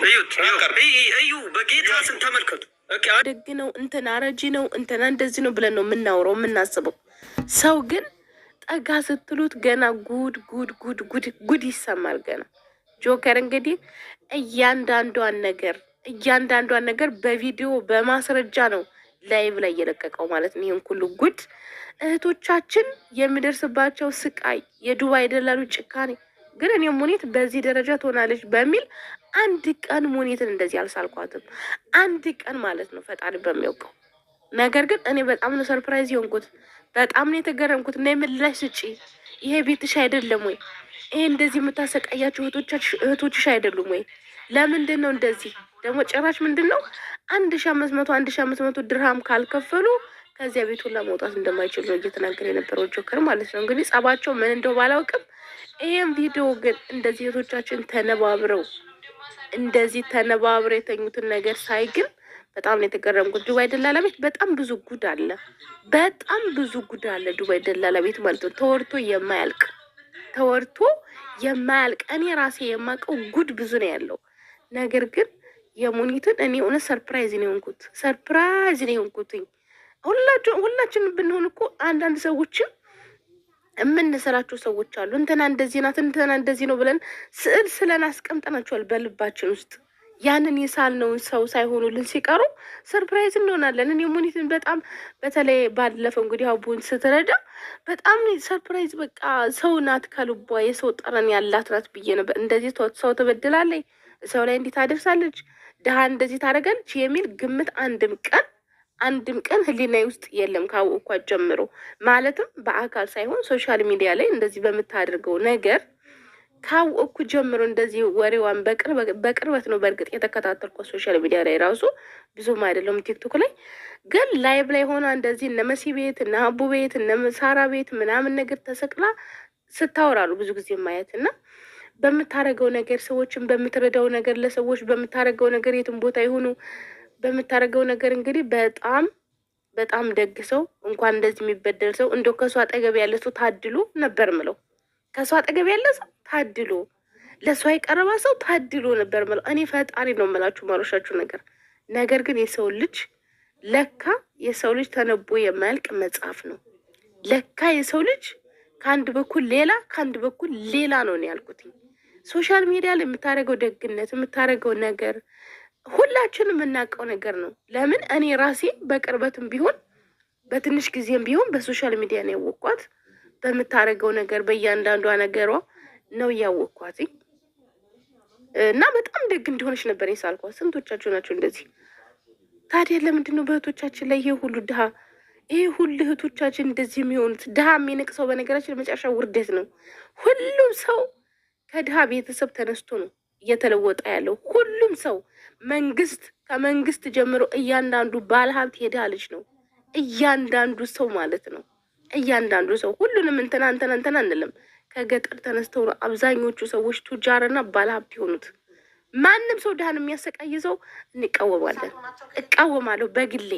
እዩ በጌታ ስም ተመልከቱ። ደግ ነው እንትና ረጂ ነው እንትና እንደዚህ ነው ብለን ነው የምናውረው የምናስበው። ሰው ግን ጠጋ ስትሉት ገና ጉድ ጉድ ጉድ ጉድ ጉድ ይሰማል። ገና ጆከር እንግዲህ እያንዳንዷን ነገር በቪዲዮ በማስረጃ ነው ላይቭ ላይ እየለቀቀው ማለት ነው። ይህን ሁሉ ጉድ እህቶቻችን የሚደርስባቸው ስቃይ፣ የዱባይ ደላሉ ጭካኔ ግን እኔ ሙኒት በዚህ ደረጃ ትሆናለች በሚል አንድ ቀን ሙኒትን እንደዚህ አልሳልኳትም። አንድ ቀን ማለት ነው ፈጣሪ በሚያውቀው ነገር ግን እኔ በጣም ነው ሰርፕራይዝ የሆንኩት። በጣም ነው የተገረምኩት። እና የምላሽ ስጪ፣ ይሄ ቤትሽ አይደለም ወይ? ይሄ እንደዚህ የምታሰቃያቸው እህቶችሽ አይደሉም ወይ? ለምንድን ነው እንደዚህ ደግሞ ጭራሽ ምንድን ነው 1500 ድርሃም ካልከፈሉ ከዚያ ቤት ሁላ መውጣት እንደማይችሉ ነው እየተናገረ የነበረው ጆከር ማለት ነው። እንግዲህ ጸባቸው ምን እንደው ባላውቅም ይሄም ቪዲዮ ግን እንደዚህ እህቶቻችን ተነባብረው የተኙትን ነገር ሳይ ግን በጣም ነው የተገረምኩት። ዱባይ ደላላ ቤት በጣም ብዙ ጉድ አለ፣ ዱባይ ደላላ ቤት ማለት ነው። ተወርቶ የማያልቅ እኔ ራሴ የማውቀው ጉድ ብዙ ነው ያለው። ነገር ግን የሙኒትን እኔ እውነት ሰርፕራይዝ ነው የሆንኩትኝ። ሁላችን ብንሆን እኮ አንዳንድ ሰዎችን የምንሰራቸው ሰዎች አሉ። እንትና እንደዚህ ናት፣ እንትና እንደዚህ ነው ብለን ስዕል ስለን አስቀምጠናቸዋል በልባችን ውስጥ። ያንን የሳልነውን ሰው ሳይሆኑልን ሲቀሩ ሰርፕራይዝ እንሆናለን። እኔ ሙኒትን በጣም በተለይ ባለፈው እንግዲህ አቡን ስትረዳ በጣም ሰርፕራይዝ በቃ ሰው ናት ከልቧ የሰው ጠረን ያላት ናት ብዬ ነበር። እንደዚህ ሰው ትበድላለች፣ ሰው ላይ እንዲህ ታደርሳለች፣ ድሃ እንደዚህ ታደርጋለች የሚል ግምት አንድም ቀን ህሊና ውስጥ የለም ካወቅኳት ጀምሮ። ማለትም በአካል ሳይሆን ሶሻል ሚዲያ ላይ እንደዚህ በምታደርገው ነገር ካወቅኩ ጀምሮ እንደዚህ ወሬዋን በቅርበት ነው በእርግጥ የተከታተልኩት። ሶሻል ሚዲያ ላይ ራሱ ብዙም አይደለም፣ ቲክቶክ ላይ ግን ላይቭ ላይ ሆና እንደዚህ እነ መሲ ቤት እነ አቡ ቤት እነ ሳራ ቤት ምናምን ነገር ተሰቅላ ስታወራሉ ብዙ ጊዜ ማየት እና በምታረገው ነገር ሰዎችን በምትረዳው ነገር ለሰዎች በምታረገው ነገር የትም ቦታ ይሆኑ በምታረገው ነገር እንግዲህ በጣም ደግ ሰው እንኳን እንደዚህ የሚበደል ሰው እንደው ከሷ አጠገብ ያለ ሰው ታድሎ ነበር ምለው። ከሷ አጠገብ ያለ ሰው ታድሎ፣ ለሷ የቀረባ ሰው ታድሎ ነበር ምለው። እኔ ፈጣሪ ነው የምላችሁ ማሮሻችሁ ነገር ግን የሰው ልጅ ተነቦ የማያልቅ መጽሐፍ ነው። ለካ የሰው ልጅ ከአንድ በኩል ሌላ ነው ያልኩትኝ። ሶሻል ሚዲያ ላይ የምታደርገው ደግነት የምታደርገው ነገር ሁላችንም የምናውቀው ነገር ነው። ለምን እኔ ራሴ በቅርበትም ቢሆን በትንሽ ጊዜም ቢሆን በሶሻል ሚዲያ ነው ያወቅኳት። በምታደርገው ነገር በእያንዳንዷ ነገሯ ነው እያወቅኳት እና በጣም ደግ እንደሆነች ነበር የሳልኳት። ስንቶቻችሁ ናቸው እንደዚህ? ታዲያ ለምንድን ነው በእህቶቻችን ላይ ይሄ ሁሉ እህቶቻችን እንደዚህ የሚሆኑት? ድሃ የሚንቅ ሰው በነገራችን መጨረሻ ውርደት ነው። ሁሉም ሰው ከድሃ ቤተሰብ ተነስቶ ነው እየተለወጠ ያለው። ሁሉም ሰው ከመንግስት ጀምሮ እያንዳንዱ ባለሀብት የድሃ ልጅ ነው። እያንዳንዱ ሰው ማለት ነው። እያንዳንዱ ሰው ሁሉንም እንትና አንልም። ከገጠር ተነስተው ነው አብዛኞቹ ሰዎች ቱጃርና ባለሀብት የሆኑት። ማንም ሰው ድሃን የሚያሰቃይ ሰው እቃወማለሁ በግሌ።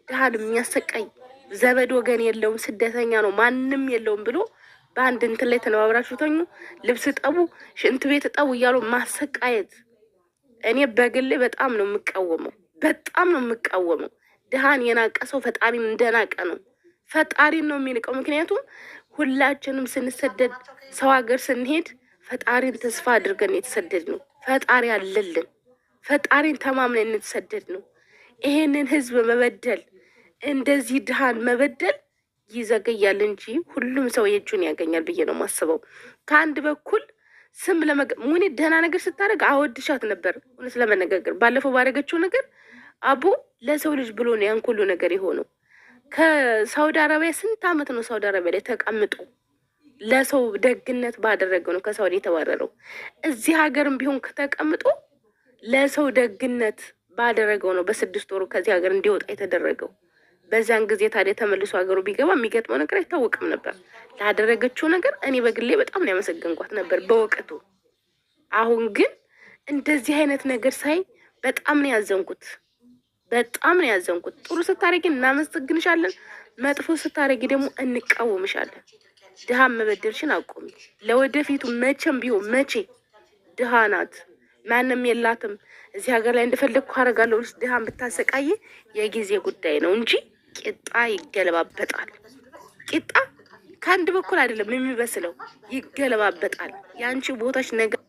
ድሃን የሚያሰቃይ ዘመድ ወገን የለውም፣ ስደተኛ ነው፣ ማንም የለውም ብሎ በአንድ እንትን ላይ ተነባብራችሁ ተኙ፣ ልብስ ጠቡ፣ ሽንት ቤት ጠቡ እያሉ ማሰቃየት እኔ በግሌ በጣም ነው የምቃወመው። ድሃን የናቀ ሰው ፈጣሪን እንደናቀ ነው። ፈጣሪን ነው የሚንቀው። ምክንያቱም ሁላችንም ስንሰደድ ሰው ሀገር ስንሄድ ፈጣሪን ተስፋ አድርገን የተሰደድ ነው። ፈጣሪ አለልን፣ ፈጣሪን ተማምነን የተሰደድ ነው። ይሄንን ህዝብ መበደል እንደዚህ ድሃን መበደል ይዘገያል እንጂ ሁሉም ሰው የእጁን ያገኛል ብዬ ነው የማስበው። ከአንድ በኩል ስም ሙኒ ደህና ነገር ስታደርግ አወድሻት ነበር። እውነት ለመነጋገር ባለፈው ባደረገችው ነገር አቦ ለሰው ልጅ ብሎ ነው ያን ሁሉ ነገር የሆነው። ከሳውዲ አረቢያ ስንት ዓመት ነው ሳውዲ አረቢያ ላይ ተቀምጦ ለሰው ደግነት ባደረገው ነው ከሳውዲ የተባረረው። እዚህ ሀገርም ቢሆን ከተቀምጦ ለሰው ደግነት ባደረገው ነው በ6 ወሩ ከዚህ ሀገር እንዲወጣ የተደረገው። በዛን ጊዜ ታዲያ ተመልሶ ሀገሩ ቢገባ የሚገጥመው ነገር አይታወቅም ነበር። ላደረገችው ነገር እኔ በግሌ በጣም ነው ያመሰገንኳት ነበር በወቅቱ። አሁን ግን እንደዚህ አይነት ነገር ሳይ በጣም ነው ያዘንኩት። ጥሩ ስታረጊ እናመሰግንሻለን፣ መጥፎ ስታረጊ ደግሞ እንቃወምሻለን። ድሃ መበደልሽን አቆሚ። ለወደፊቱ መቼም ቢሆን ድሃ ናት ማንም የላትም እዚህ ሀገር ላይ እንደፈለግኩ አደርጋለሁ። ድሃን ብታሰቃይ የጊዜ ጉዳይ ነው እንጂ ቂጣ ይገለባበጣል። ቂጣ ከአንድ በኩል አይደለም የሚበስለው፣ ይገለባበጣል። የአንቺ ቦታች ነገር